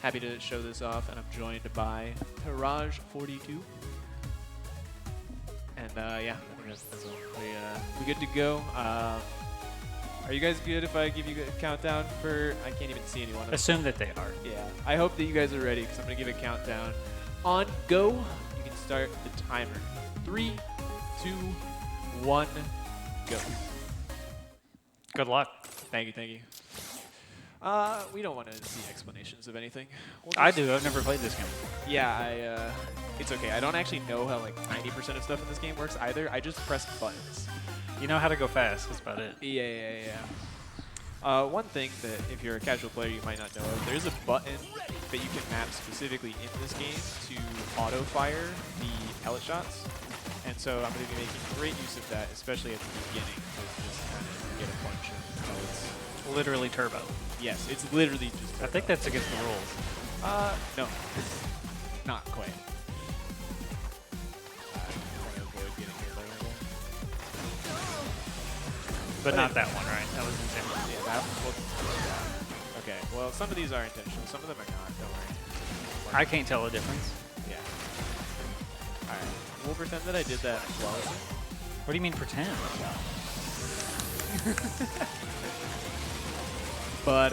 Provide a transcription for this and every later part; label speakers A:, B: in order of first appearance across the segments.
A: Happy to show this off, and I'm joined by Haraj42. And yeah, I think that's all. We good to go. Are you guys good if I give you a countdown for? I can't even see anyone.
B: Assume that they are.
A: Yeah. I hope that you guys are ready because I'm gonna give a countdown. On go, you can start the timer. 3, 2, 1, go.
B: Good luck.
A: Thank you. Thank you. We don't want to see explanations of anything.
B: I do. I've never played this game.
A: Yeah, it's okay. I don't actually know how like 90% of stuff in this game works either. I just press buttons.
B: You know how to go fast. That's about it.
A: Yeah. One thing that if you're a casual player you might not know of, there's a button that you can map specifically in this game to auto-fire the pellet shots. And so I'm going to be making great use of that, especially at the beginning, to just kind of get a bunch of pellets.
B: Literally turbo.
A: Yes, it's literally just turbo.
B: I think that's against the rules.
A: No. Not quite. I want to avoid getting hit by that.
B: But not that one, right? That was insane.
A: Yeah, that was... Okay, well, some of these are intentional. Some of them are not. Don't worry.
B: I can't tell the difference.
A: Yeah. Alright. We'll pretend that I did that flawlessly.
B: What do you mean pretend?
A: But,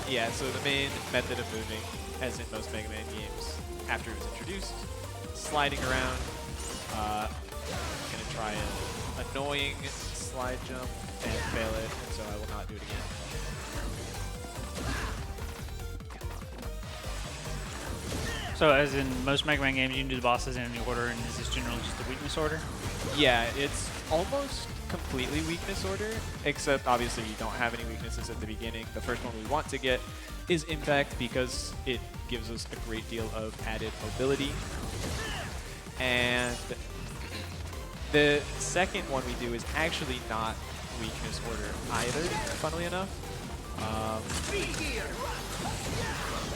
A: yeah, so the main method of moving, as in most Mega Man games, after it was introduced, sliding around. I'm going to try an annoying slide jump and fail it, and so I will not do it again.
B: So as in most Mega Man games, you can do the bosses in any order, and is this generally just the weakness order?
A: Yeah, it's almost completely weakness order, except obviously you don't have any weaknesses at the beginning. The first one we want to get is Impact because it gives us a great deal of added mobility. And the second one we do is actually not weakness order either, funnily enough.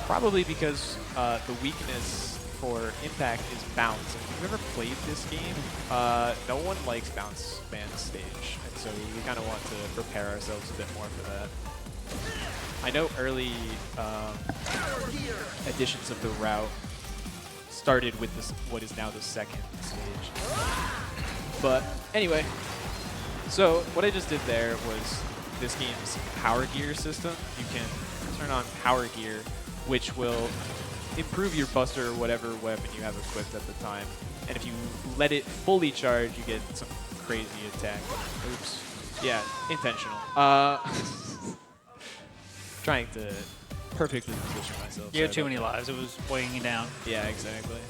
A: Probably because the weakness for Impact is bounce. If you've ever played this game, no one likes bounce band stage, and so we kind of want to prepare ourselves a bit more for that. I know early editions of the route started with this, what is now the second stage. But anyway, so what I just did there was this game's power gear system. You can turn on power gear, which will improve your buster or whatever weapon you have equipped at the time. And if you let it fully charge, you get some crazy attack. Oops. Yeah, intentional. Trying to perfectly position myself.
B: You had too many lives. It was weighing you down.
A: Yeah, exactly.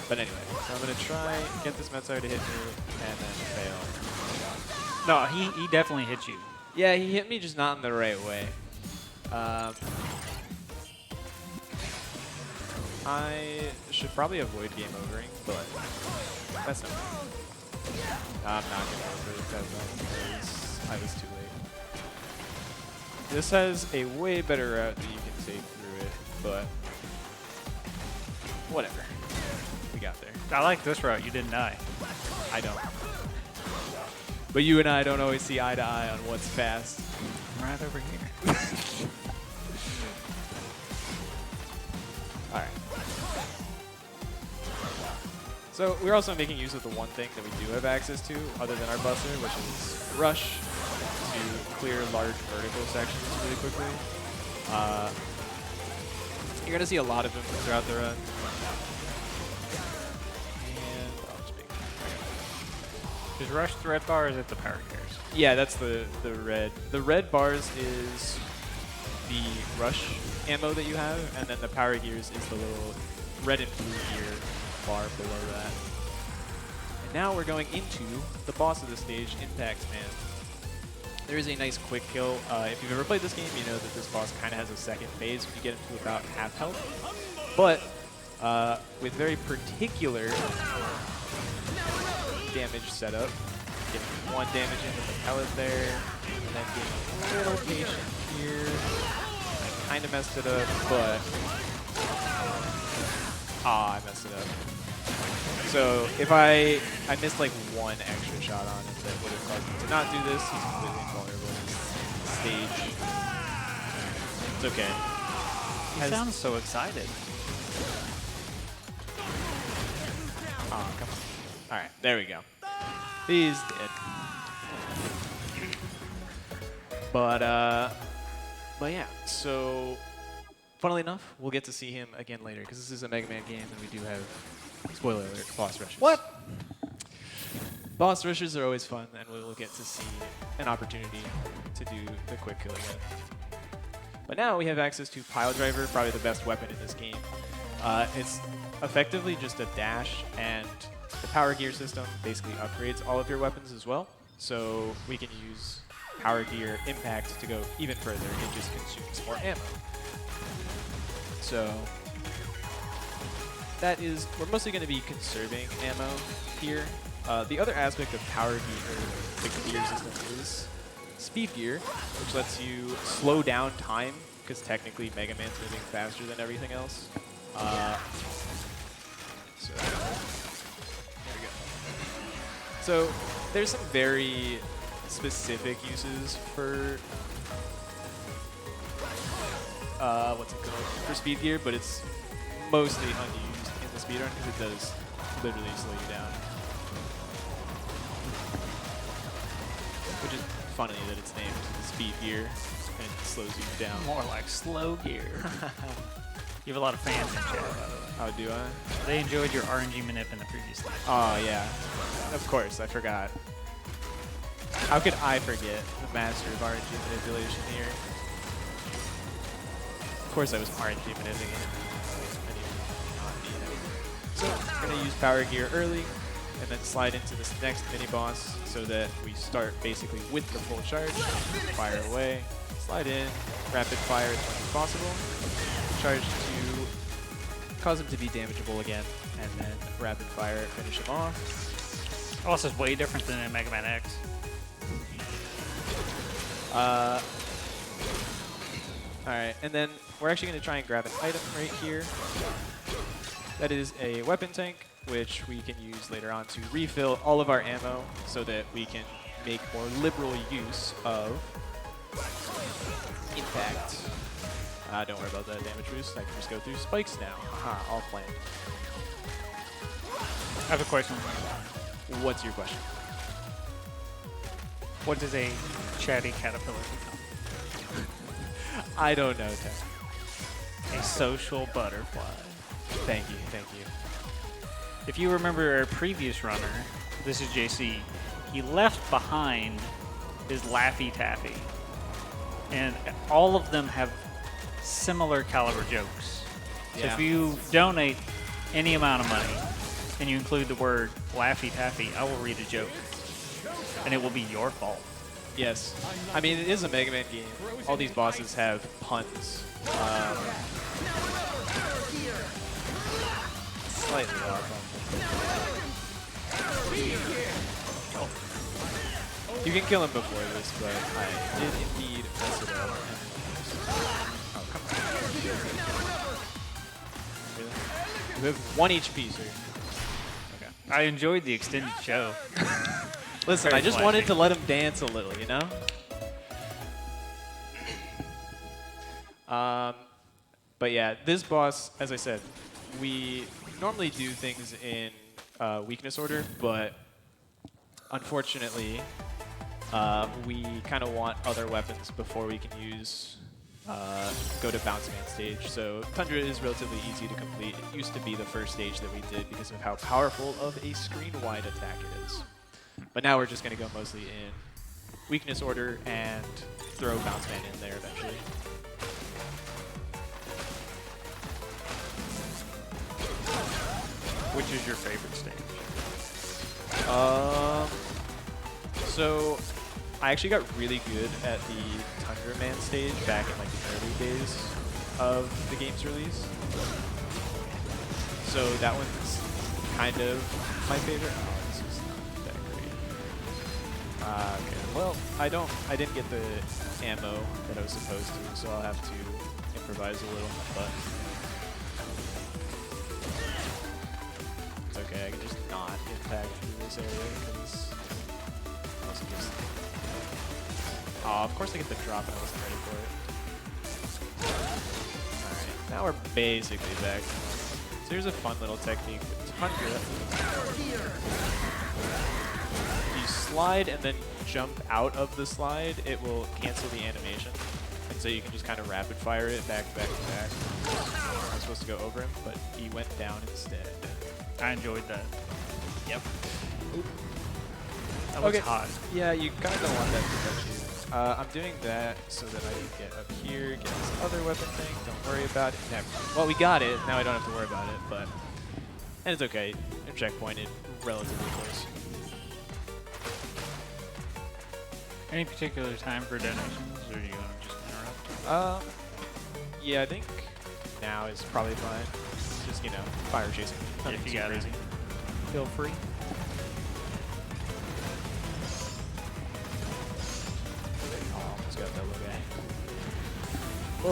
A: But anyway, so I'm going to try get this Metzar to hit me and then fail.
B: No, he definitely hit you.
A: Yeah, he hit me just not in the right way. I should probably avoid game overing, but that's not. I'm not going to over that because I was too late. This has a way better route that you can take through it, but whatever. We got there.
B: I like this route. You didn't die.
A: I don't. But you and I don't always see eye to eye on what's fast.
B: I'm right over here.
A: All right. So we're also making use of the one thing that we do have access to, other than our buster, which is Rush, to clear large vertical sections really quickly. You're going to see a lot of them throughout the run. And I'll just make
B: Is Rush the red bar or is it the power gears?
A: Yeah, that's the red. The red bars is the Rush ammo that you have, and then the power gears is the little red and blue gear bar below that. And now we're going into the boss of the stage, Impact Man. There is a nice quick kill. If you've ever played this game, you know that this boss kind of has a second phase when you get into about half health. But with very particular damage setup, getting 1 damage into the pellet there, and then being a little patient here. I kind of messed it up, but I messed it up. So if I missed like 1 extra shot on it that would have caused me to not do this, he's completely invulnerable in this stage. It's okay.
B: He sounds so excited.
A: Oh, come on. All right, there we go. He's dead. But yeah, so funnily enough, we'll get to see him again later because this is a Mega Man game and we do have, spoiler alert, boss rushes.
B: What?
A: Boss rushes are always fun and we will get to see an opportunity to do the quick kill again. But now we have access to Pile Driver, probably the best weapon in this game. It's effectively just a dash, and the power gear system basically upgrades all of your weapons as well. So we can use power gear impact to go even further. It just consumes more ammo. So that is, we're mostly going to be conserving ammo here. The other aspect of power gear, the gear system, is speed gear, which lets you slow down time, because technically Mega Man's moving faster than everything else. So there we go. So there's some very specific uses for what's it called? For speed gear, but it's mostly unused in the speedrun because it does literally slow you down. Which is funny that it's named speed gear and it slows you down.
B: More like slow gear. You have a lot of fans in chat, by the way.
A: Oh, do I?
B: They enjoyed your RNG manip in the previous live.
A: Oh, yeah. Of course, I forgot. How could I forget the master of RNG manipulation here? Of course I was RNG manipulating it. So we're going to use power gear early and then slide into this next mini-boss so that we start basically with the full charge. Fire away, slide in, rapid fire as much as possible. Charge to cause him to be damageable again, and then rapid fire, finish him off.
B: Also, it's way different than in Mega Man X.
A: Alright, and then we're actually going to try and grab an item right here. That is a weapon tank, which we can use later on to refill all of our ammo so that we can make more liberal use of impact. Don't worry about that damage boost. I can just go through spikes now. Haha, all planned.
B: I have a question.
A: What's your question?
B: What does a chatty caterpillar become?
A: I don't know, Tech.
B: A social butterfly.
A: Thank you, thank you.
B: If you remember our previous runner, this is JC, he left behind his Laffy Taffy. And all of them have similar caliber jokes. So
A: Yeah.
B: if you donate any amount of money and you include the word Laffy Taffy, I will read a joke. And it will be your fault.
A: Yes. I mean, it is a Mega Man game. All these bosses have puns. Slightly off. You can kill him before this, but I did indeed mess it up. Oh, come on. Really? We have 1 HP, sir. Okay.
B: I enjoyed the extended show.
A: Listen,
B: Very
A: I just
B: flashy.
A: wanted to let him dance a little, you know? But yeah, this boss, as I said, we normally do things in weakness order, but unfortunately, we kind of want other weapons before we can use go to Bounce Man stage. So Tundra is relatively easy to complete. It used to be the first stage that we did because of how powerful of a screen-wide attack it is. But now we're just going to go mostly in weakness order and throw Bounce Man in there eventually.
B: Which is your favorite stage?
A: So I actually got really good at the Tundra Man stage back in like the early days of the game's release. So that one's kind of my favorite. Oh, this is not that great. Okay, well, I didn't get the ammo that I was supposed to, so I'll have to improvise a little, but it's okay, I can just not impact through this area because I also just... Oh, of course I get the drop and I wasn't ready for it. Alright, now we're basically back. So here's a fun little technique with Tundra. If you slide and then jump out of the slide, it will cancel the animation. And so you can just kind of rapid fire it back to back to back. I was supposed to go over him, but he went down instead.
B: I enjoyed that.
A: Yep.
B: That was hot.
A: Yeah, you kind of don't want that to touch you. I'm doing that so that I can get up here, get this other weapon thing. Don't worry about it. Never. Well, we got it. Now I don't have to worry about it, but... And it's okay. They're checkpointed relatively close.
B: Any particular time for donations, or are you going to just interrupt?
A: Yeah, I think now is probably fine. Just, you know, fire chasing. Nothing
B: If you
A: too
B: got
A: crazy.
B: it, feel free.
A: Oh, almost got that little guy.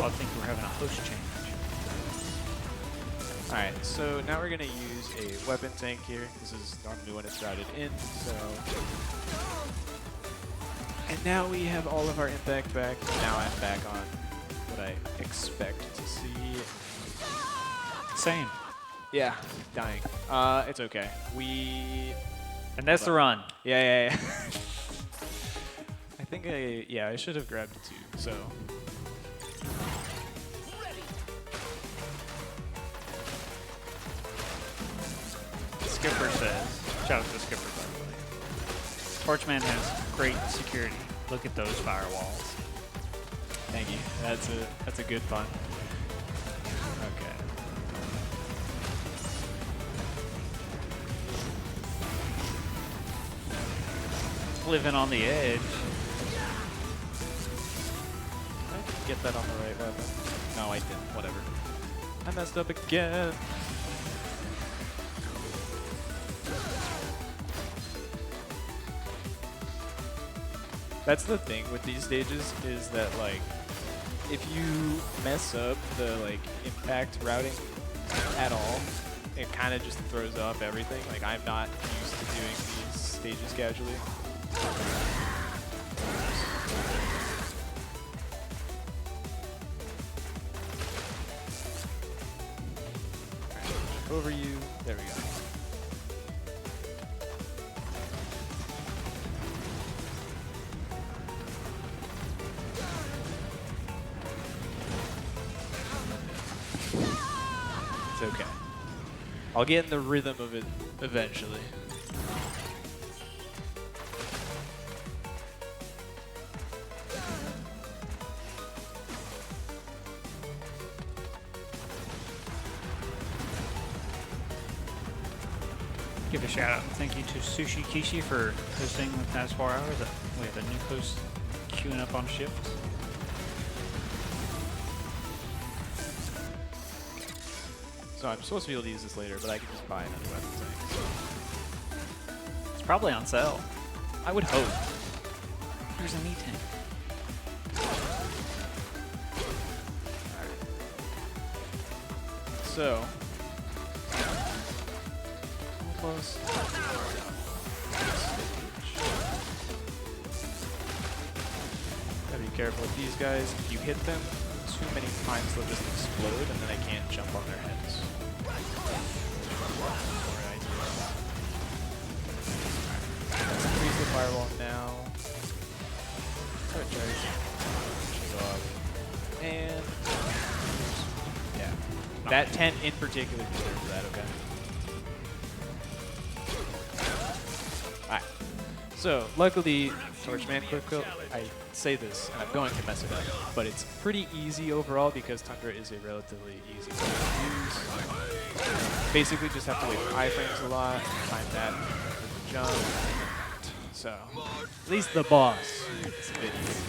B: I think we're having a host change.
A: Alright, so now we're going to use a weapon tank here. This is normally when it's routed in, so... And now we have all of our impact back. Now I'm back on what I expect to see.
B: Same.
A: Yeah, dying. It's okay.
B: And that's the run.
A: Yeah. I think I should have grabbed two, so...
B: Skipper says, shout out to Skipper, by the way. Torchman has great security. Look at those firewalls.
A: Thank you. That's a good pun. Okay.
B: Living on the edge.
A: I get that on the right weapon. No, I didn't. Whatever. I messed up again. That's the thing with these stages is that like if you mess up the like impact routing at all, it kind of just throws off everything. Like I'm not used to doing these stages casually. Alright, over you. There we go. It's okay. I'll get in the rhythm of it eventually.
B: Give a shout out. Thank you to Sushi Kishi for hosting the past 4 hours. We have a new host queuing up on shift.
A: So I'm supposed to be able to use this later, but I can just buy another weapon tank.
B: It's probably on sale.
A: I would hope.
B: Here's a meat tank.
A: So, almost. Gotta be careful with these guys. If you hit them too many times, they'll just explode, and then I can't jump on their heads. Let's increase the firewall now. Alright, Charlie. And yeah, that tent in particular deserves that. Okay. Alright. So luckily, Torchman quick kill. I say this, and I'm going to mess it up, but it's pretty easy overall because Tundra is a relatively easy way to use. Basically, just have to wait for iframes a lot, time that with the jump. So, at least the boss. It's a bit easy.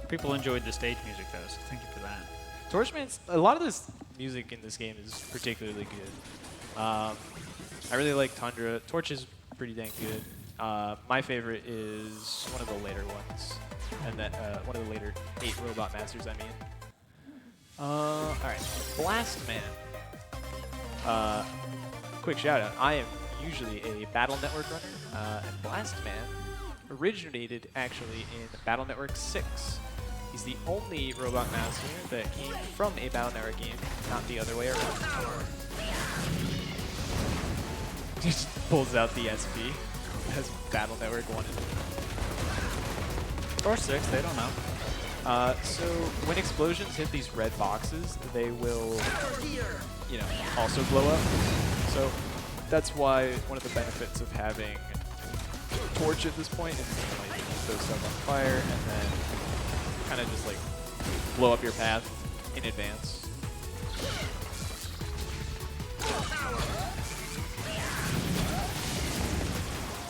B: People enjoyed the stage music though, so thank you for that.
A: Torchman's, a lot of this music in this game is particularly good. I really like Tundra. Torch is pretty dang good. My favorite is one of the later ones, and then one of the later 8 Robot Masters. I mean. All right, Blast Man. Quick shout out. I am usually a Battle Network runner, and Blast Man originated actually in Battle Network 6. He's the only robot master that came from a Battle.Network game, not the other way around. Just pulls out the SP as Battle.Network 1
B: Or 6, they don't know.
A: So when explosions hit these red boxes, they will, you know, also blow up. So that's why one of the benefits of having torch at this point is you can like throw stuff on fire and then kind of just like blow up your path in advance.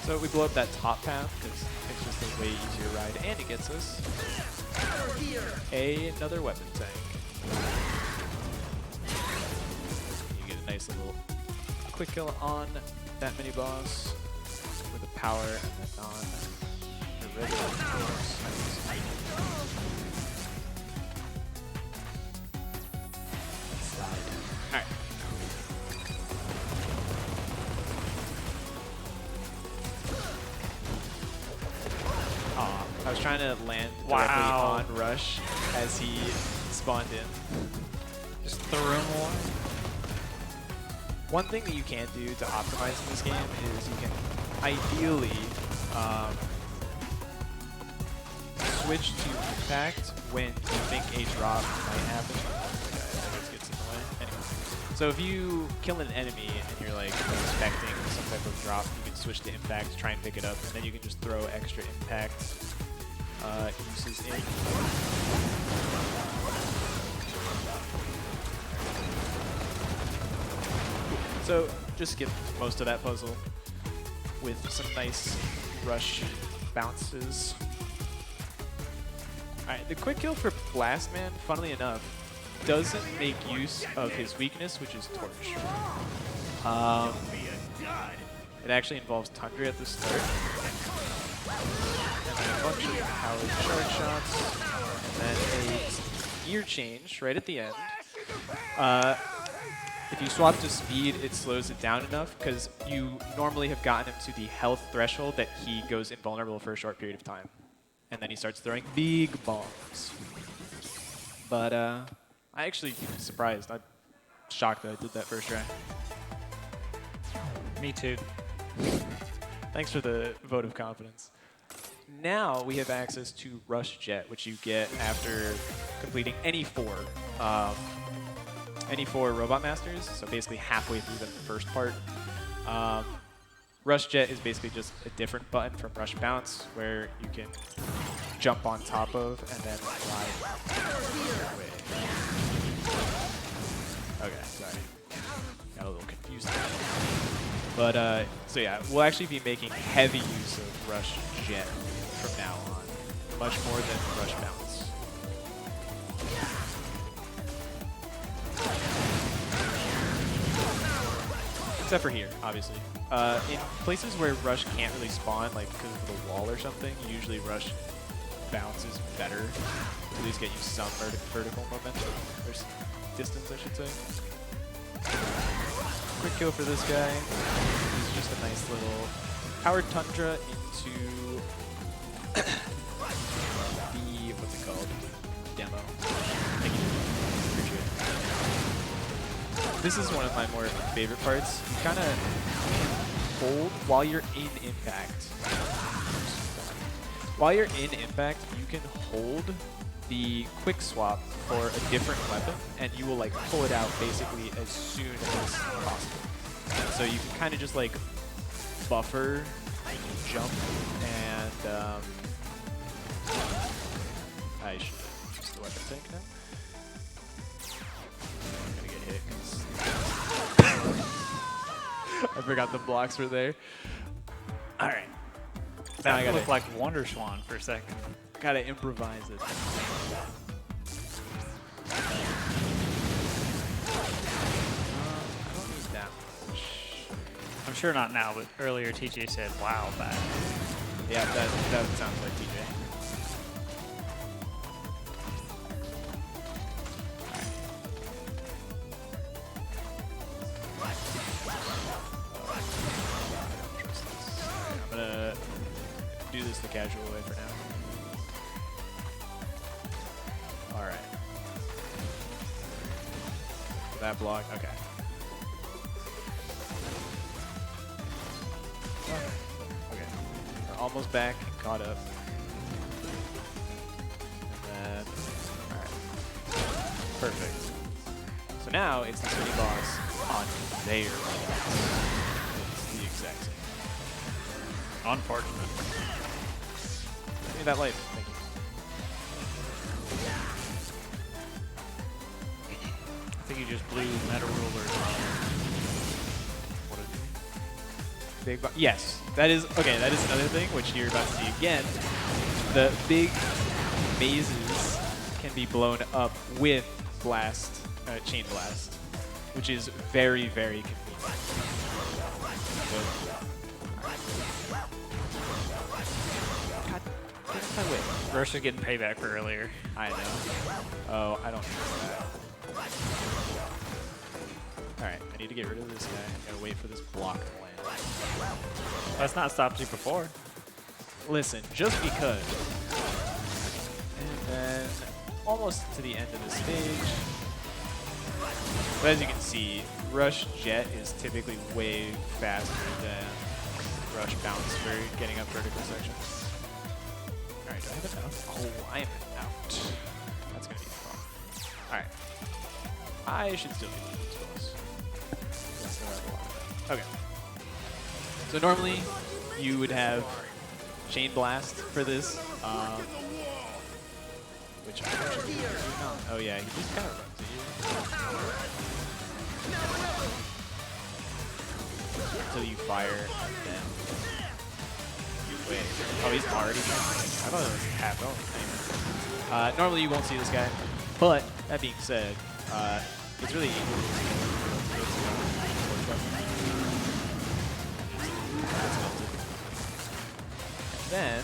A: So we blow up that top path because it's just a way easier ride, and it gets us another weapon tank. You get a nice little quick kill on that mini boss with the power and then on the red boss. Alright. I was trying to land directly on Rush as he spawned in.
B: Just threw him away.
A: One thing that you can do to optimize in this game is you can ideally switch to impact when you think a drop might happen. Gets in the way. Anyway. So if you kill an enemy and you're like expecting some type of drop, you can switch to impact, try and pick it up, and then you can just throw extra impact uses in. So just skip most of that puzzle with some nice rush bounces. Alright, the quick kill for Blastman, funnily enough, doesn't make use of his weakness, which is Torch. It actually involves Tundra at the start. And then a bunch of powered charge shots. And then a gear change right at the end. If you swap to speed, it slows it down enough because you normally have gotten him to the health threshold that he goes invulnerable for a short period of time. And then he starts throwing big bombs. But I actually am surprised. I'm shocked that I did that first try.
B: Me too.
A: Thanks for the vote of confidence. Now we have access to Rush Jet, which you get after completing any four Robot Masters, so basically halfway through the first part. Rush Jet is basically just a different button from Rush Bounce, where you can jump on top of and then fly away. Okay, sorry. Got a little confused. But, so yeah, we'll actually be making heavy use of Rush Jet from now on. Much more than Rush Bounce. Except for here, obviously. In places where Rush can't really spawn, like because of the wall or something, usually Rush Bounce is better. At least get you some vertical momentum, or distance, I should say. Quick kill for this guy. He's just a nice little powered Tundra into the, what's it called? Demo. Thank you. Appreciate it. This is one of my more favorite parts. You kind of hold while you're in impact. While you're in impact, you can hold the quick swap for a different weapon, and you will like pull it out basically as soon as possible. So you can kind of just like buffer, jump, and I should use the weapon tank now. I'm gonna get hit 'cause I forgot the blocks were there. All right. Now I
B: That
A: gotta
B: looked like Wonder Swan for a second.
A: gotta improvise it.
B: I'm sure not now, but earlier TJ said, wow, bad.
A: Yeah, that sounds like TJ. I'm gonna do this the casual way for now. All right. That block. Okay. Okay. We're almost back. Caught up. And then. All right. Perfect. So now it's the mini boss on their It's the exact same.
B: Unfortunate.
A: Give me that life. Thank you.
B: I think you just blew Meta Ruler.
A: What big yes, that is okay. That is another thing which you're about to see again. The big mazes can be blown up with blast, chain blast, which is very, very convenient. God, get out my way.
B: Risch is getting payback for earlier.
A: I know. Oh, I don't know that. Alright, I need to get rid of this guy. I gotta wait for this block to land.
B: That's not stopped you before.
A: Listen, just because. And then almost to the end of the stage. But as you can see, Rush Jet is typically way faster than Rush Bounce for getting up vertical sections. Alright, do I have enough? Oh, I am out. That's gonna be fun. Alright. I should still be able to do this. Okay. So normally you would have Chain Blast for this, which I actually do not. Oh yeah, he just kind of runs at you. Until you fire, and then you wait. Oh, he's already done. I thought it was half health. Normally you won't see this guy, but that being said, it's really easy. Then,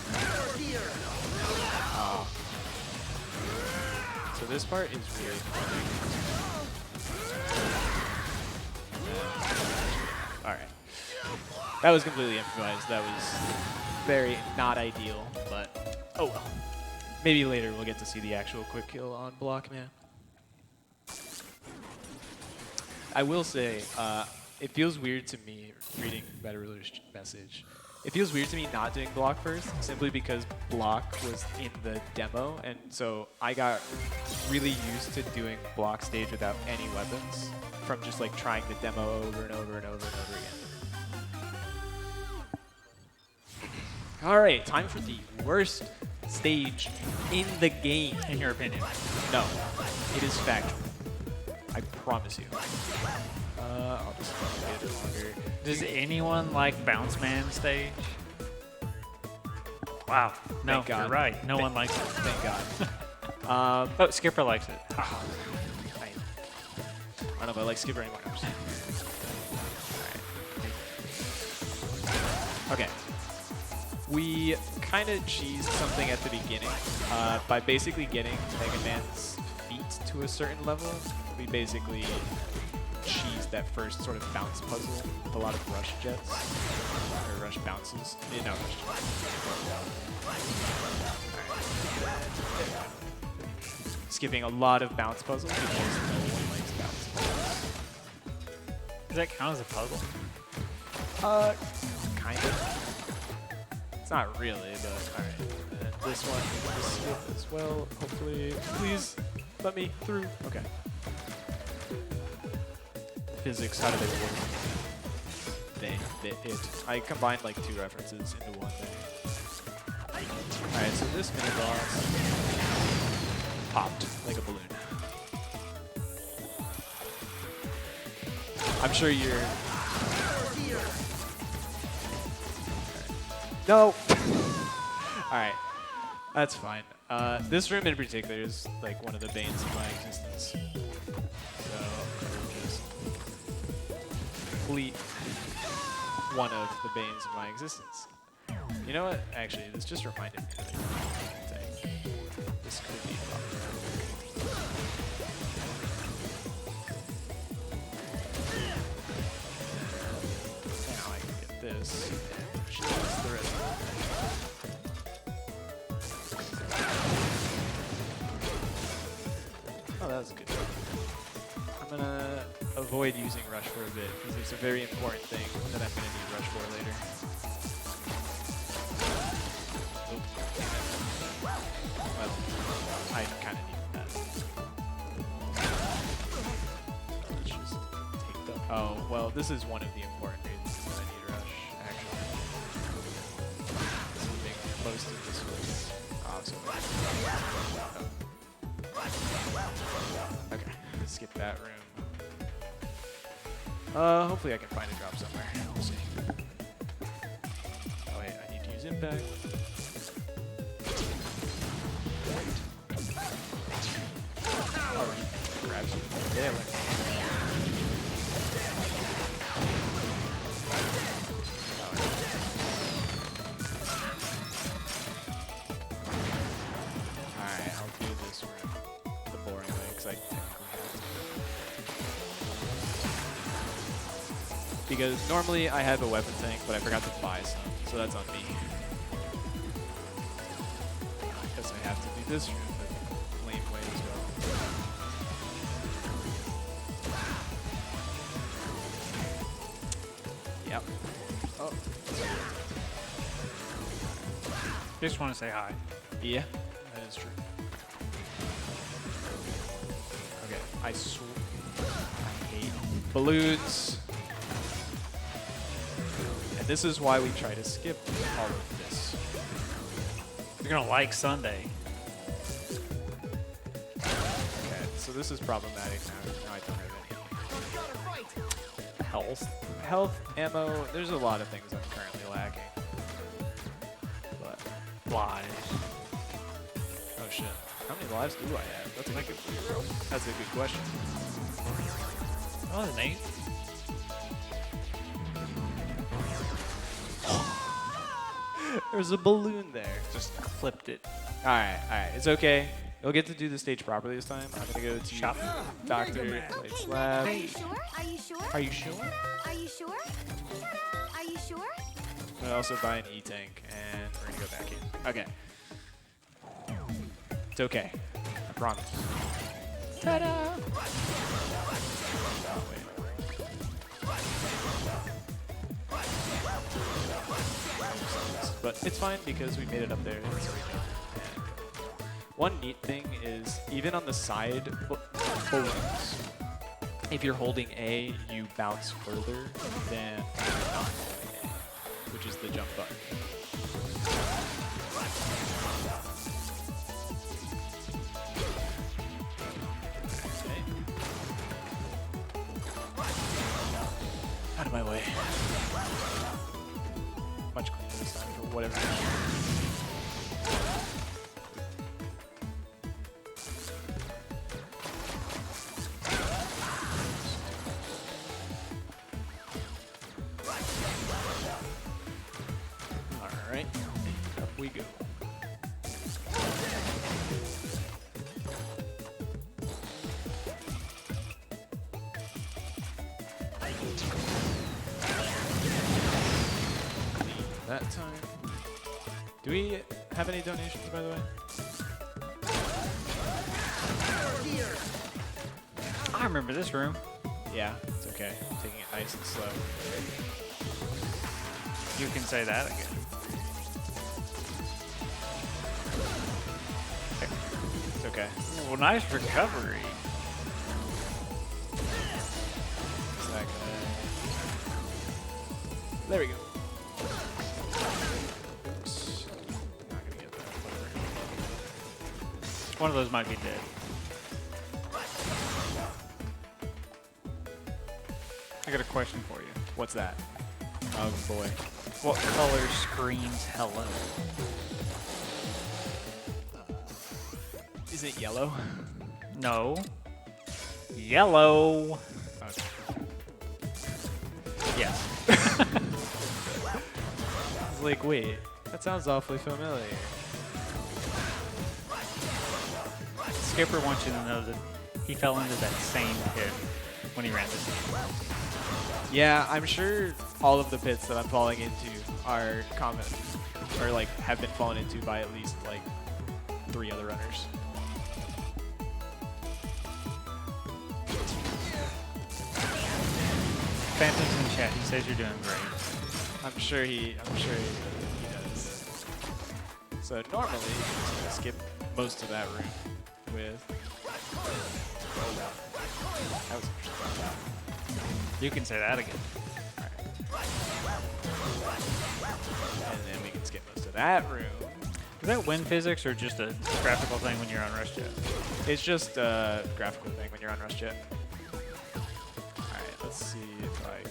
A: so this part is really fun. All right, that was completely improvised. That was very not ideal, but oh well. Maybe later we'll get to see the actual quick kill on Blockman. I will say, it feels weird to me reading Meta Ruler's message. It feels weird to me not doing block first, simply because block was in the demo, and so I got really used to doing block stage without any weapons from just like trying the demo over and over and over and over again. All right, time for the worst stage in the game.
B: In your opinion?
A: No, it is factual. I promise you. I'll just get it longer.
B: Does anyone like Bounce Man stage? Wow. No,
A: Thank God.
B: You're right. No one likes it.
A: Thank God.
B: Oh, Skipper likes it.
A: I don't know if I like Skipper anymore. Alright. Okay. We kind of cheesed something at the beginning by basically getting Mega Man's feet to a certain level. We basically cheesed that first sort of bounce puzzle with a lot of rush jets, or rush bounces. No, rush jets. Right. Skipping a lot of bounce puzzles because no one likes bounce puzzles.
B: Does that count as a puzzle?
A: Kind of. It's not really, but alright. And this one, just skip as well. Hopefully, please let me through. Okay. Physics, how do they work? I combined like two references into one thing. Alright, so this mini boss popped like a balloon. I'm sure you're... No! Alright, that's fine. This room in particular is like one of the banes of my existence. So, just complete one of the banes of my existence. You know what? Actually, this just reminded me of a thing. This could be fun. Now I can get this. Just the rest of it. avoid using Rush for a bit, because there's a very important thing that I'm going to need Rush for later. Oop, damn it. Well, I kind of needed that. Let's just take the... Oh, well, this is one of the important reasons that I need Rush, actually. Moving most of this was awesome. Oh. Okay, let's skip that room. Hopefully I can find a drop somewhere. We'll see. Oh wait, I need to use impact. Alright, grabs you. Yeah, it went. Alright, I'll do this room the boring way, because I technically have to. Because normally I have a weapon tank, but I forgot to buy some, so that's on me. Because I have to do this room the lame way as well. Yep. Oh.
B: Just want to say hi.
A: Yeah, that is true. Okay, I hate balloons. And this is why we try to skip all of this.
B: You're gonna like Sunday.
A: Okay, so this is problematic now. Now I don't have any.
B: Health.
A: Health, ammo, there's a lot of things I'm currently lacking. But,
B: Lives.
A: oh shit. How many lives do I have? That's a good question.
B: Oh, Nate.
A: There's a balloon there.
B: Just clipped it.
A: Alright, it's okay. You'll get to do the stage properly this time. I'm gonna go to
B: Shop.
A: Dr. Light's lab.
C: Are you sure? Are you sure?
A: Are you sure?
C: Are you sure? Are you sure?
A: I'm gonna also buy an E-tank, and we're gonna go back in. Okay. It's okay. I promise. Ta-da! Oh, wait. But it's fine because we made it up there. It's already done. And one neat thing is, even on the side balloons, if you're holding A, you bounce further than not holding A, which is the jump button. Okay. Out of my way. Much cleaner this time for whatever reason. Alright, up we go. That time. Do we have any donations, by the way?
B: I remember this room.
A: Yeah, it's okay. I'm taking it nice and slow.
B: You can say that again.
A: It's okay.
B: Well, nice recovery.
A: It's that guy. There we go. Oops. Not gonna get that.
B: One of those might be dead. I got a question for you.
A: What's that? Oh boy.
B: What color screams hello?
A: Is it yellow?
B: No. Yellow.
A: Okay.
B: Yes.
A: I was like, wait, that sounds awfully familiar.
B: Skipper wants you to know that he fell into that same pit when he ran this game.
A: Yeah, I'm sure all of the pits that I'm falling into are common, or like have been fallen into by at least like 3 other runners.
B: Phantom's in chat. He says you're doing great.
A: I'm sure he does. So normally you skip most of that room with. That was interesting.
B: You can say that again.
A: And then we can skip most of that room.
B: Is that win physics or just a graphical thing when you're on Rush Jet?
A: It's just a graphical thing when you're on Rush Jet. Alright, let's see if I can.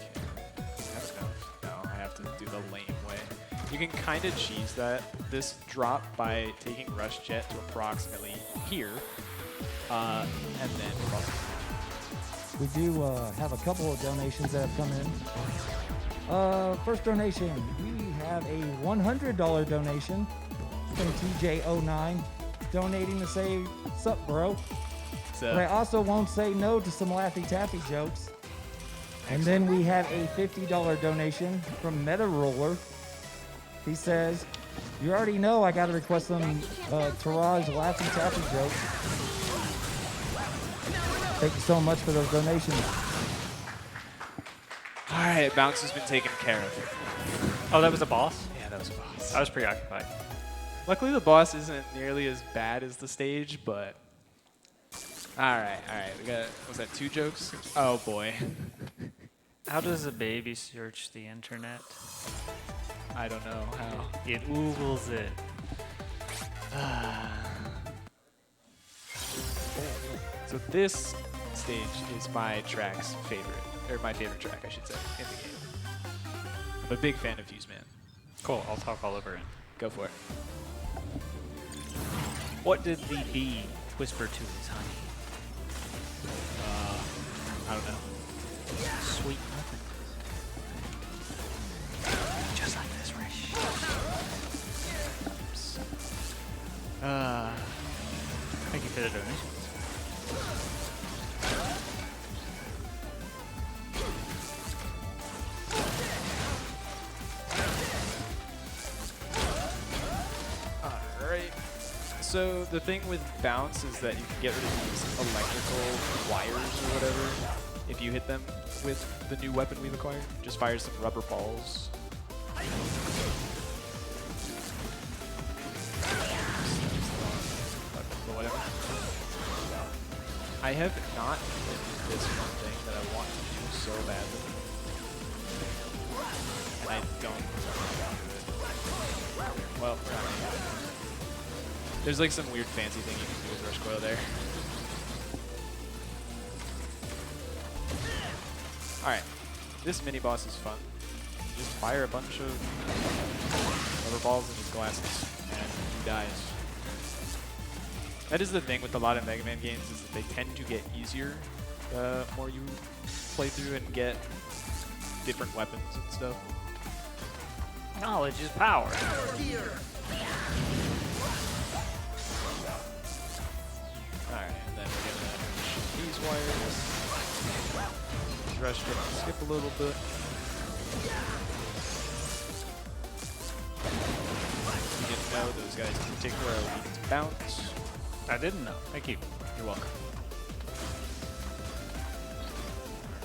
A: I don't know. No, I have to do the lame way. You can kind of cheese this drop by taking Rush Jet to approximately here, and then cross.
D: We do have a couple of donations that have come in. First donation, we have a $100 donation from TJ09 donating to say, "Sup, bro?" But I also won't say no to some Laffy Taffy jokes. And then we have a $50 donation from Meta Roller. He says, "You already know I got to request some Taraj Laffy Taffy jokes." Thank you so much for those donations.
A: Alright, Bounce has been taken care of.
B: Oh, that was a boss?
A: Yeah, that was a boss.
B: I was preoccupied.
A: Luckily, the boss isn't nearly as bad as the stage, but... Alright, we got... Was that 2 jokes? Oh, boy.
B: How does a baby search the internet?
A: I don't know how.
B: It Googles it.
A: So this stage is my track's favorite, or my favorite track, I should say, in the game. I'm a big fan of Fuse Man.
B: Cool, I'll talk all over it.
A: Go for it.
B: What did the bee whisper to his honey?
A: I don't know.
B: Sweet nothing. Just like this, Risch. Thank you for the donation.
A: Alright. So the thing with bounce is that you can get rid of these electrical wires or whatever if you hit them with the new weapon we've acquired. Just fire some rubber balls. But whatever. I have not hit this one thing that I want to do so badly. And I don't know how to do it. Well, we're not gonna do it. There's like some weird fancy thing you can do with Rush Coil there. Alright, this mini boss is fun. You just fire a bunch of rubber balls in his glasses and he dies. That is the thing with a lot of Mega Man games, is that they tend to get easier the more you play through and get different weapons and stuff.
B: Knowledge is power.
A: Alright, and then we're gonna shoot these wires. Rush it, skip a little bit. You didn't know those guys in particular are weak to bounce.
B: I didn't know. Thank you.
A: You're welcome.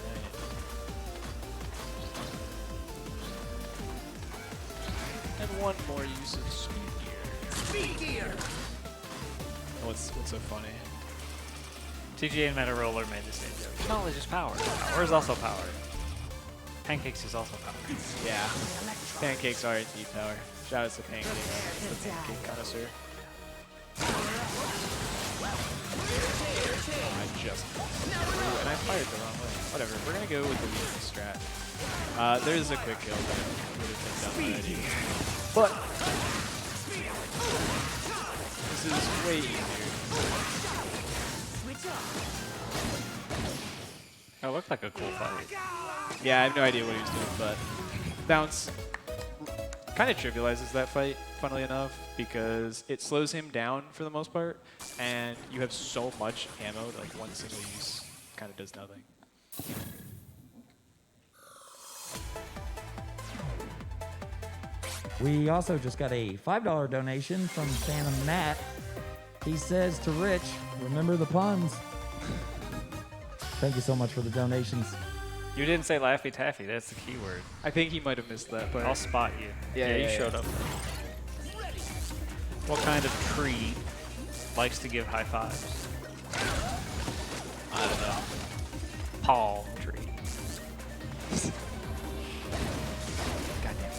A: Alright. And one more use of speed gear. Speed gear! What's so funny?
B: TJ and Meta Roller made the same joke. Knowledge is power. Power is also power. Pancakes is also power.
A: Yeah. Pancakes are indeed power. Shout out to Pancakes, the pancake connoisseur. I just... Ooh, and I fired the wrong way. Whatever, we're gonna go with the weakness strat. There's a quick kill that would have been done already. But... This is way easier.
B: That looked like a cool fight.
A: Yeah, I have no idea what he was doing, but Bounce kind of trivializes that fight, funnily enough, because it slows him down for the most part, and you have so much ammo that like one single use kind of does nothing.
D: We also just got a $5 donation from Phantom Matt. He says to Rich, "Remember the puns." Thank you so much for the donations.
B: You didn't say Laffy Taffy. That's the key word.
A: I think he might have missed that part.
B: I'll spot you.
A: Yeah,
B: you
A: yeah,
B: showed
A: yeah.
B: up. What kind of tree likes to give high fives?
A: I don't know.
B: Palm tree.
A: Goddamn.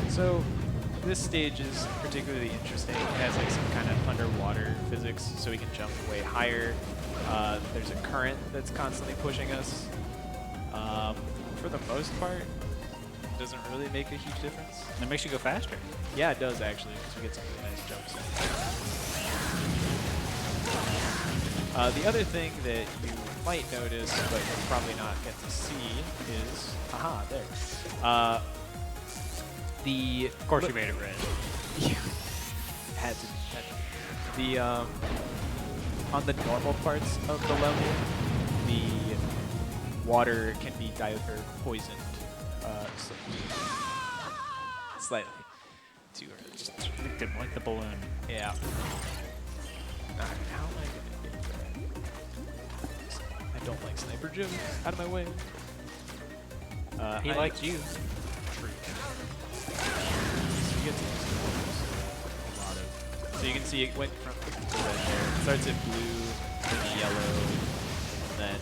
A: So this stage is particularly interesting. It has like some kind of underwater physics, so we can jump way higher. There's a current that's constantly pushing us. For the most part, it doesn't really make a huge difference.
B: And it makes you go faster.
A: Yeah, it does actually, because we get some really nice jumps in. The other thing that you might notice, but you'll probably not get to see, is there.
B: Of course, you made it red.
A: Yeah, had to be. The on the normal parts of the level, the water can be poisoned slightly. Too early.
B: Just licked him like the balloon.
A: Yeah. How am I gonna get that? I don't like Sniper Jim. Out of my way.
B: He liked you.
A: True. So you get to use a lot of. So you can see it went from there. It starts at blue, then yellow, then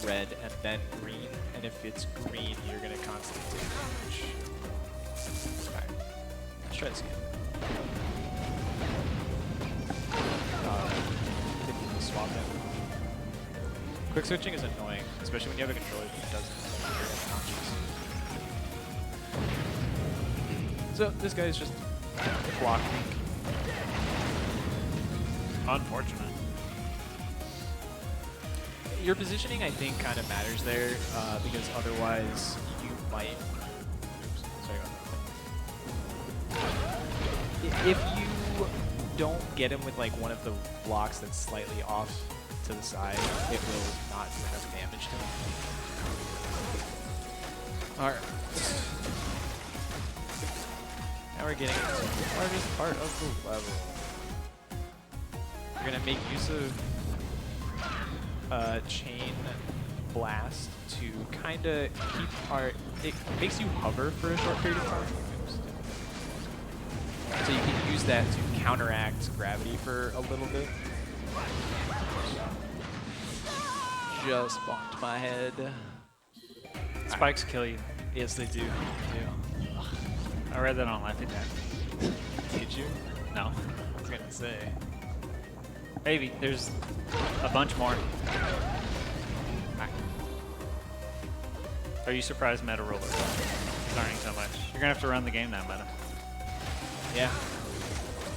A: red, and then green. And if it's green, you're gonna constantly take damage. Alright. Let's try this again. Didn't even swap it. Quick switching is annoying, especially when you have a controller that doesn't. So this guy's just blocking.
B: Unfortunate.
A: Your positioning, I think, kind of matters there, because otherwise you might. Oops, sorry about that. If you don't get him with like one of the blocks that's slightly off to the side, it will not do enough damage to him. All right. Now we're getting into the hardest part of the level. We're gonna make use of chain blast to kind of keep it makes you hover for a short period of time. So you can use that to counteract gravity for a little bit. Just bonked my head.
B: Spikes kill you.
A: Yes, they do.
B: I read that on Laffy Taffy.
A: Did you?
B: No.
A: I was gonna say.
B: Maybe. There's a bunch more. Are you surprised Meta Roller is learning so much? You're gonna have to run the game now, Meta.
A: Yeah.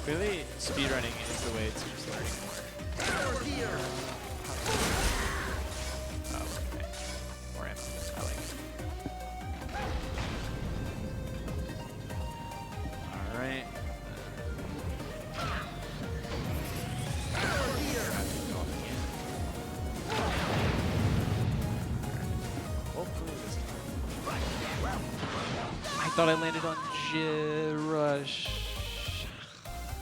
A: Clearly, speedrunning is the way to just learning more. Oh, okay. More ammo. I like it. Alright. Hopefully this time. I thought I landed on Rush.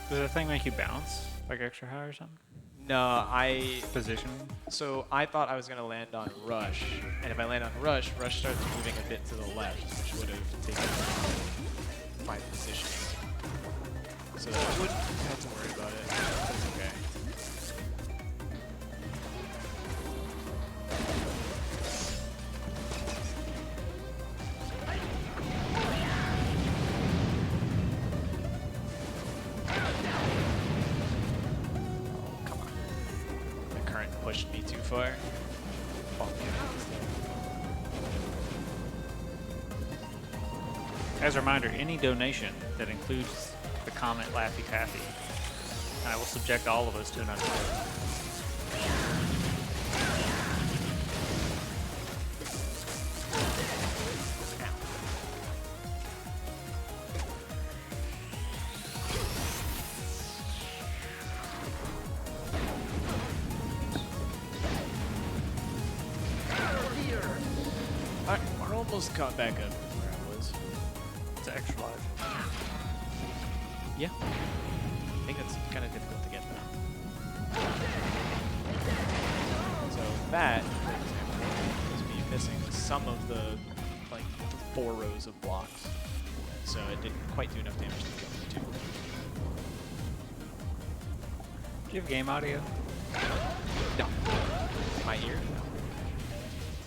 B: Does that thing make you bounce like extra high or something?
A: No,
B: Position?
A: So I thought I was going to land on Rush, and if I land on Rush, Rush starts moving a bit to the left, which would have taken my positioning. So I wouldn't have to worry about it. That's okay. Pushed me too far.
B: As a reminder, any donation that includes the comment Laffy Taffy, I will subject all of us to another vote.
A: Almost caught back up with where I was.
B: It's extra life.
A: Yeah. I think that's kind of difficult to get though. that, for example, was me missing some of the like 4 rows of blocks, so it didn't quite do enough damage to kill me too.
B: Do you have game audio?
A: No. My ear? No.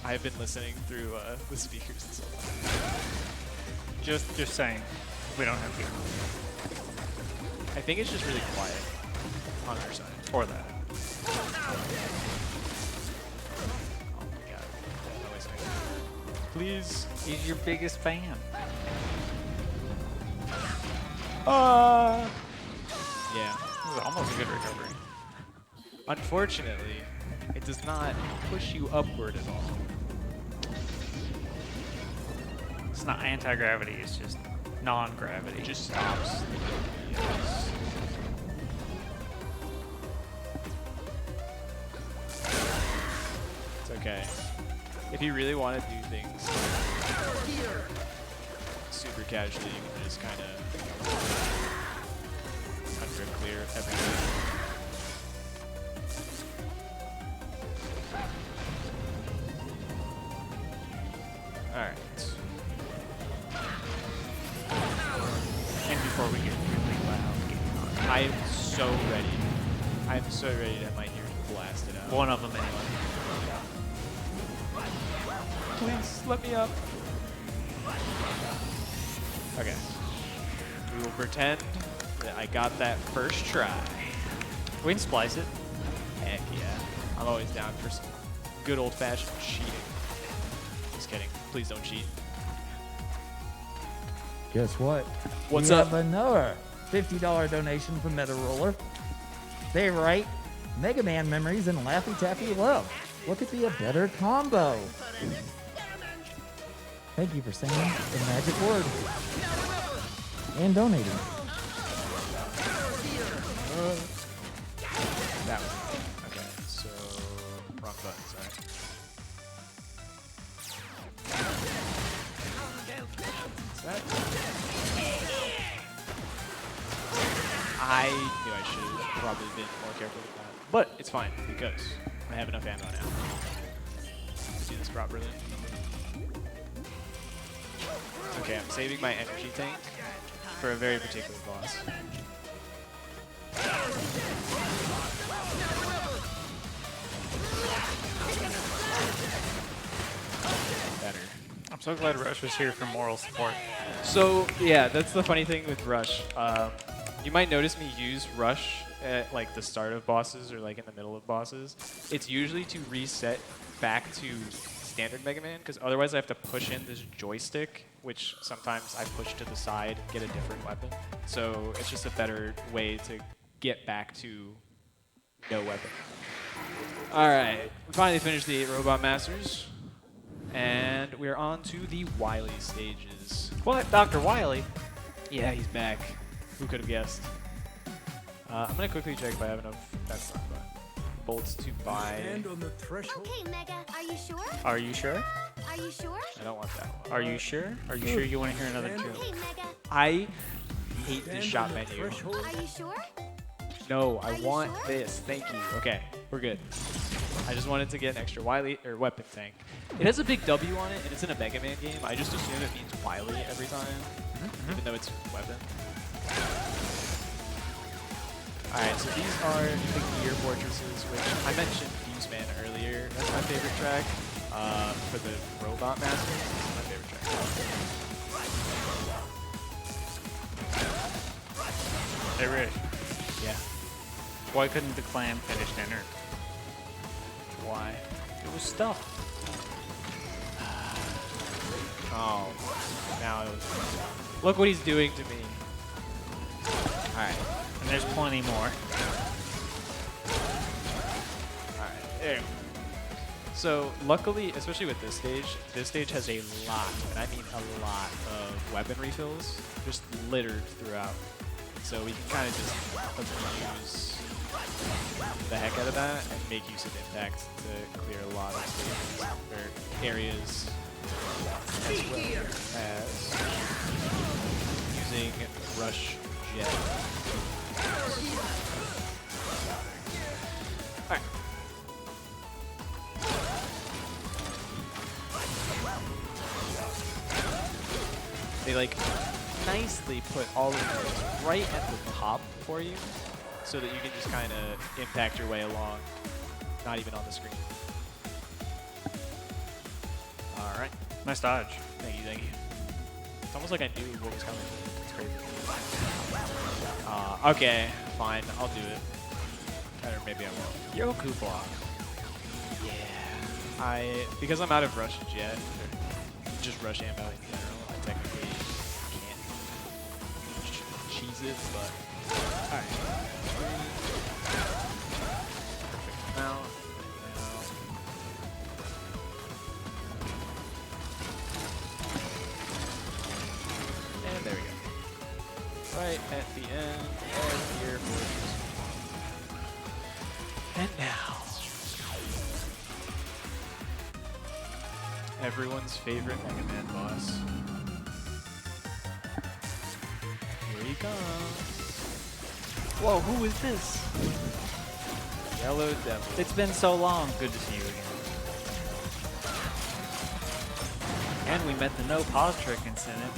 A: I've been listening through the speakers and stuff.
B: Just saying. We don't have game.
A: I think it's just really quiet on our side.
B: Or that.
A: Oh my god. No way, sorry. Please.
B: He's your biggest fan.
A: Yeah.
B: This is almost a good recovery.
A: Unfortunately, it does not push you upward at all.
B: It's not anti-gravity, it's just non-gravity.
A: It just stops. Yes. It's okay. If you really want to do things super casually, you can just kind of under clear everything. Alright.
B: And before we get really loud,
A: I am so ready. I'm so ready to have my ears blasted out.
B: one of them anyway.
A: Please, let me up. Okay. We will pretend that I got that first try.
B: We can splice it.
A: Heck yeah. I'm always down for some good old-fashioned cheating. Just kidding. Please don't cheat.
D: Guess what?
A: What's
D: we
A: up?
D: have another $50 donation from Meta Roller. They write, Mega Man memories and Laffy Taffy love. What could be a better combo? Thank you for saying the magic word and donating.
A: That one. Okay, so wrong button, sorry. What's that? I knew I should have probably been more careful with that. But it's fine, because I have enough ammo now. Let's do this properly. Okay, I'm saving my energy tank for a very particular boss. Better.
B: I'm so glad Rush was here for moral support.
A: So yeah, that's the funny thing with Rush. You might notice me use Rush at like the start of bosses or like in the middle of bosses. It's usually to reset back to standard Mega Man, because otherwise I have to push in this joystick, which sometimes I push to the side, get a different weapon. So it's just a better way to get back to no weapon. Alright, we finally finished the 8 Robot Masters, and we're on to the Wily stages.
B: What? Dr. Wily?
A: Yeah, he's back. Who could have guessed? I'm gonna quickly check if I have enough. That's not fun. Bolts to buy.
C: Okay, Mega, are you sure?
B: Are you sure?
C: Are you sure?
A: I don't want that one.
B: Are you sure? Are you sure you want to hear another joke?
C: Okay, Mega,
A: I hate this shop menu.
C: are you sure?
A: No,
C: Are
A: I
C: you
A: want
C: sure?
A: this. Thank you. Okay, we're good. I just wanted to get an extra Wily or weapon tank. It has a big W on it, and it's in a Mega Man game. I just assume it means Wily every time, even though it's weapon. Alright, so these are the gear fortresses, which I mentioned Fuse Man earlier. That's my favorite track. For the Robot Masters, this is my favorite track.
B: Hey, Risch.
A: Yeah.
B: Why couldn't the clam finish dinner?
A: Why?
B: It was stuffed.
A: Oh, now it was. Look what he's doing to me. Alright.
B: And there's plenty more.
A: Alright, there. So, luckily, especially with this stage has a lot, and I mean a lot, of weapon refills, just littered throughout. So we can kind of just abuse the heck out of that and make use of impact to clear a lot of stages or areas, as well as using Rush Jet. Alright. they like nicely put all of those right at the top for you, so that you can just kind of impact your way along, not even on the screen. All right.
B: Nice dodge.
A: Thank you, thank you. It's almost like I knew what was coming. It's crazy. Okay, fine, I'll do it. Or maybe I won't.
B: Yoku block.
A: Yeah. Because I'm out of rush jet, or just rush ammo in general, I technically can't cheese it, but alright. Perfect amount. And there we go. Right at the end of Gear Fortress. And now, everyone's favorite Mega Man boss. Here he comes.
B: Whoa, who is this?
A: Yellow Devil.
B: It's been so long. Good to see you again. And we met the no pause trick incentive.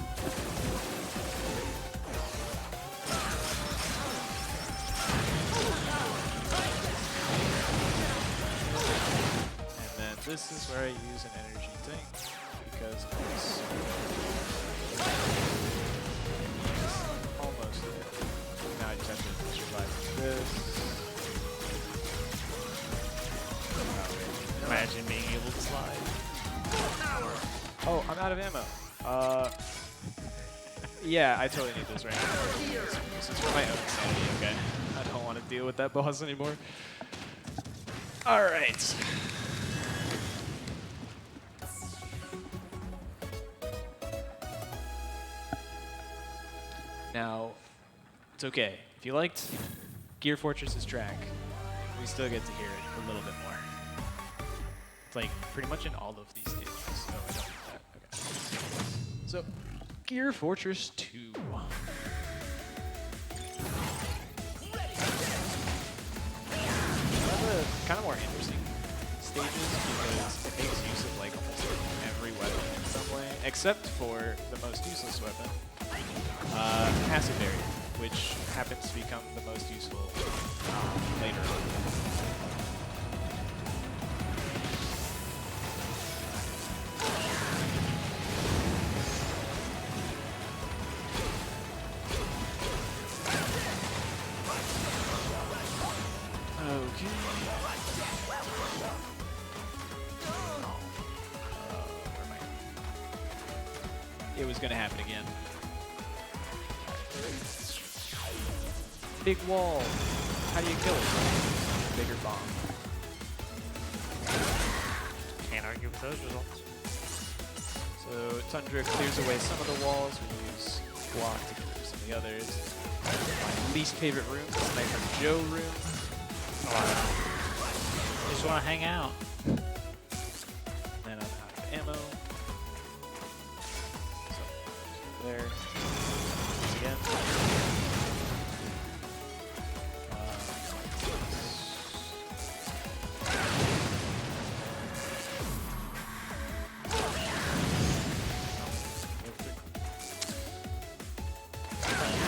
A: And then this is where I use an energy tank because it's almost there. Now I just have to survive this.
B: Imagine being able to slide.
A: Oh, I'm out of ammo. Yeah, I totally need this right now. This is for my own sanity, okay? I don't want to deal with that boss anymore. Alright. Now, it's okay. If you liked Gear Fortress's track, we still get to hear it a little bit more. It's like pretty much in all of these stages. So I don't need that. Okay. So, Gear Fortress 2. Kind of more interesting stages because it makes use of like almost every weapon in some way, except for the most useless weapon, Acid Barrier, which happens to become the most useful later on. It was gonna happen again. Big wall. How do you kill it? Bigger bomb.
B: Can't argue with those results.
A: So Tundra clears away some of the walls. We use block to clear some of the others. My least favorite room, the Sniper Joe room.
B: I just want to hang out.
A: Then I'm out of ammo. So there. Once again.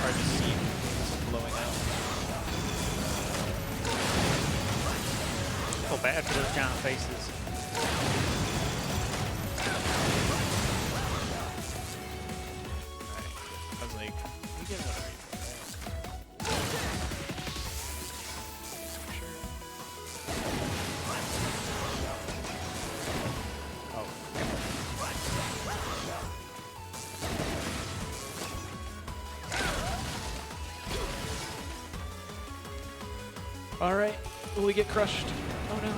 A: Hard to see things blowing out.
B: I feel bad for those giant faces.
A: I was like, we get another replay, right? Sure. Oh. All right, will we get crushed? Oh no.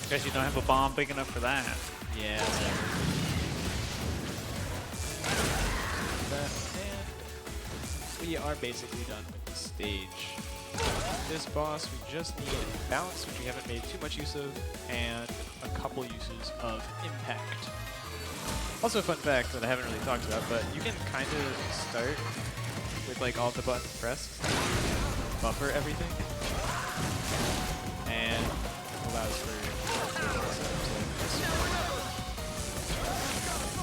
B: Guess you don't have a bomb big enough for that.
A: Yeah. And we are basically done with the stage. This boss, we just need balance, which we haven't made too much use of, and a couple uses of impact. Also a fun fact that I haven't really talked about, but you can kind of start with like all the buttons pressed, buffer everything, and allows for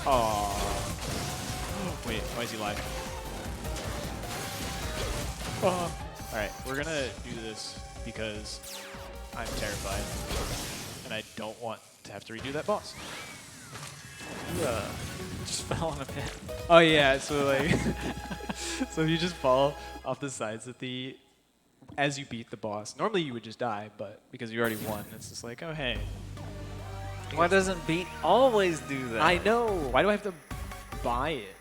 A: Oh. Wait, why is he live? Alright, we're gonna do this because I'm terrified. And I don't want to have to redo that boss.
B: You just fell in a pit.
A: Oh yeah, so like, so if you just fall off the sides of the, as you beat the boss, normally you would just die, but because you already won, it's just like, oh hey.
B: Why doesn't Beat always do that?
A: I know. Why do I have to buy it?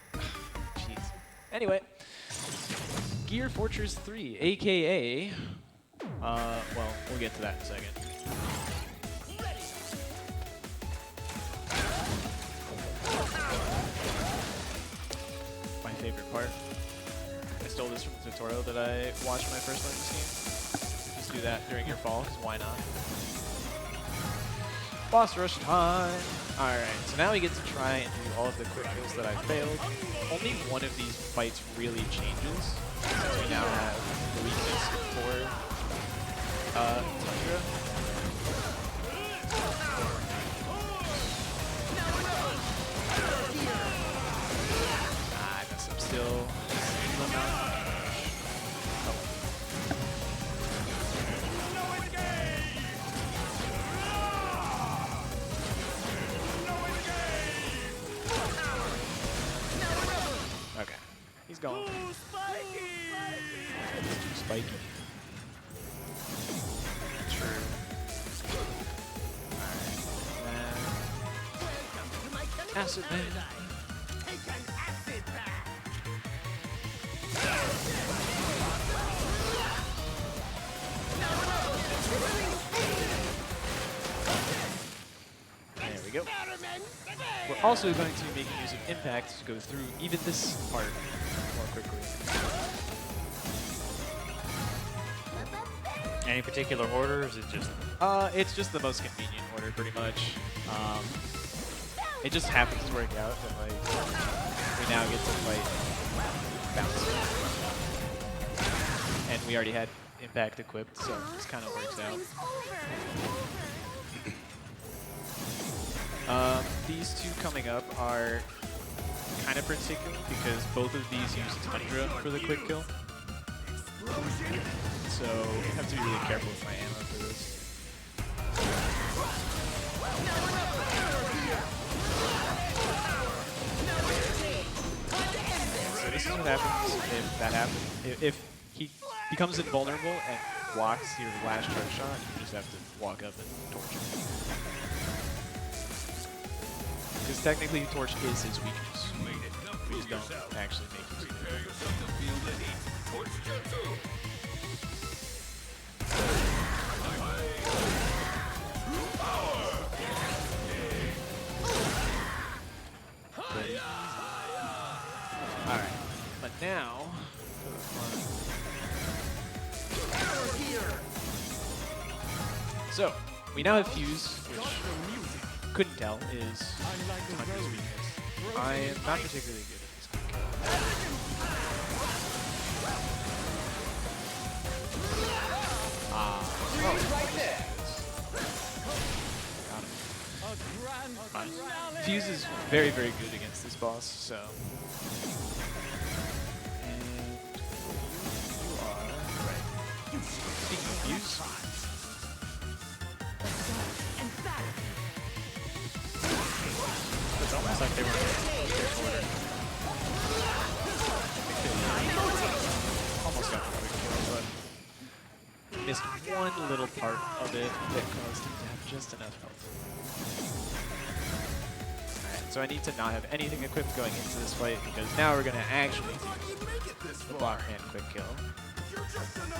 A: Jeez. Anyway, Gear Fortress 3, aka, well, we'll get to that in a second. My favorite part. I stole this from the tutorial that I watched when I first learned this game. Just do that during your fall, because why not? Boss rush time! Alright, so now we get to try and do all of the quick kills that I failed. Only one of these fights really changes. So we now have the weakness for Tundra. I messed up still. Okay, he's gone. Spiky. True. Alright. Acid Man. There we go. We're also going to be making use of Impact to go through even this part more quickly.
B: Any particular order, or is it just?
A: It's just the most convenient order, pretty much. It just happens to work out that like we now get to fight Bounce, and we already had Impact equipped, so this kind of works out. These two coming up are kind of particular because both of these use Tundra for the quick kill. So I have to be really careful with my ammo for this. So this is what happens if that happens. If he becomes invulnerable and blocks your last charge shot, you just have to walk up and torch him. Because technically torch is his weakness. We just don't actually make use of it. Alright, but now, so we now have Fuse, which couldn't tell is Tundra's weakness. I am not particularly good at this quick kill. Fuse is very, very good against this boss, so. And you are right. Speaking of Fuse.
B: It's almost like they were order.
A: Almost got the quick kill, but missed one little part of it that caused him to have just enough health. So I need to not have anything equipped going into this fight because now we're going to actually do the block and quick kill,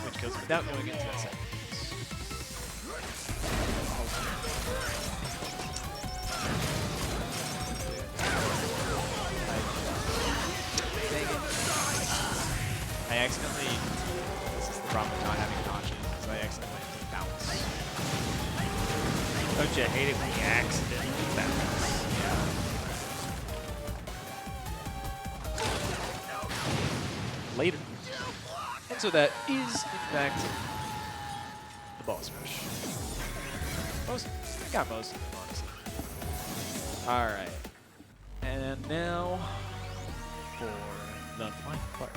A: which kills without going into that second piece. I accidentally, this is the problem with not having notches, is I accidentally bounce.
B: Don't you hate it when you accidentally bounce?
A: Later. And so that is, in fact, the boss rush. I got most of them, honestly. Alright. And And now for the final part.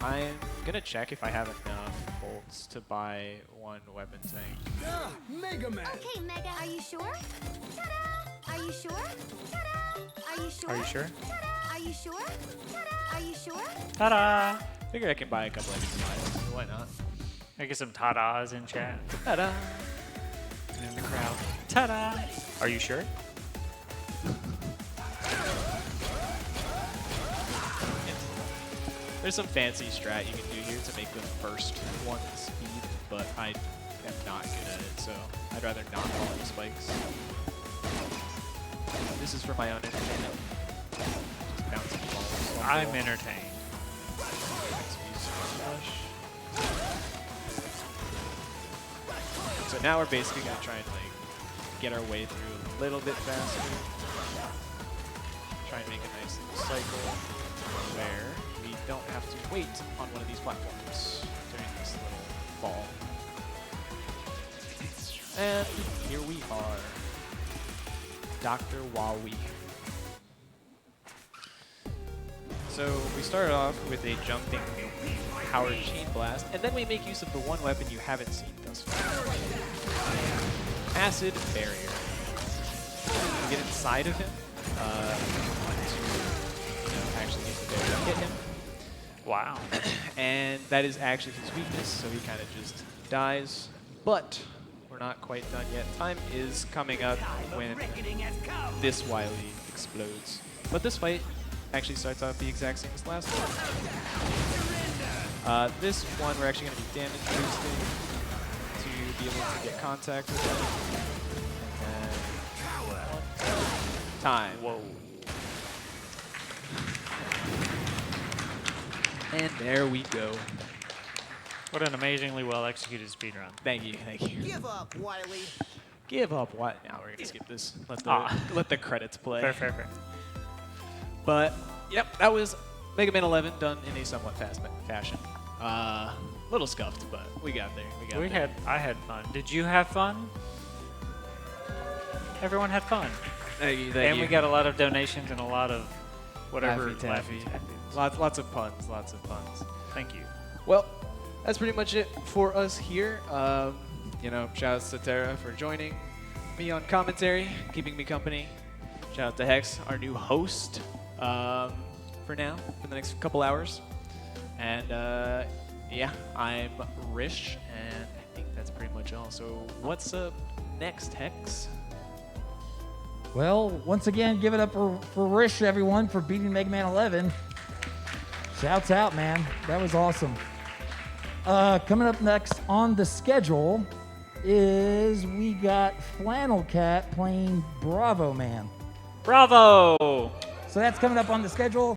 A: I'm gonna check if I have enough bolts to buy one weapon tank.
C: Okay, Mega, are you sure? Ta-da! Are you sure? Ta-da! Are you sure?
B: Are you sure?
C: Ta-da! Are you sure? Ta-da! Are you sure?
B: Ta-da!
A: Figure I can buy a couple extra lives. Why not?
B: I get some ta-das in chat.
A: Ta-da!
B: And in the crowd. Ta-da! Are you sure?
A: There's some fancy strat you can do here to make the first one speed, but I am not good at it, so I'd rather not call any spikes. This is for my own entertainment. Just bouncing balls.
B: I'm entertained.
A: So now we're basically gonna try and like get our way through a little bit faster. Try and make a nice little cycle where we don't have to wait on one of these platforms during this little fall. And here we are, Dr. Wowie. So we started off with a jumping power chain blast, and then we make use of the one weapon you haven't seen thus far. Acid barrier. We get inside of him to actually get the barrier and hit him.
B: Wow.
A: And that is actually his weakness, so he kind of just dies. But we're not quite done yet. Time is coming up when this Wily explodes. But this fight actually starts out the exact same as last one. This one we're actually going to be damage boosting to be able to get contact with him. And time.
B: Whoa.
A: And there we go.
B: What an amazingly well executed speedrun.
A: Thank you, thank you.
E: Give up, Wiley.
A: Give up what? Now we're gonna skip this.
B: Ah.
A: Let the credits play.
B: Fair, fair, fair.
A: But yep, that was Mega Man 11 done in a somewhat fast fashion. Little scuffed, but we got there.
B: I had fun. Did you have fun? Everyone had fun.
A: Thank you,
B: And we got a lot of donations and a lot of whatever.
A: Laffy Taffy.
B: Laffy.
A: Lots of puns, lots of puns.
B: Thank you.
A: Well, that's pretty much it for us here. You know, shout out to Tara for joining me on commentary, keeping me company. Shout out to Hex, our new host, for now, for the next couple hours. And yeah, I'm Risch, and I think that's pretty much all. So what's up next, Hex?
D: Well, once again, give it up for Risch, everyone, for beating Mega Man 11. Shouts out, man. That was awesome. Coming up next on the schedule is we got Flannel Cat playing Bravo Man.
B: Bravo!
D: So that's coming up on the schedule.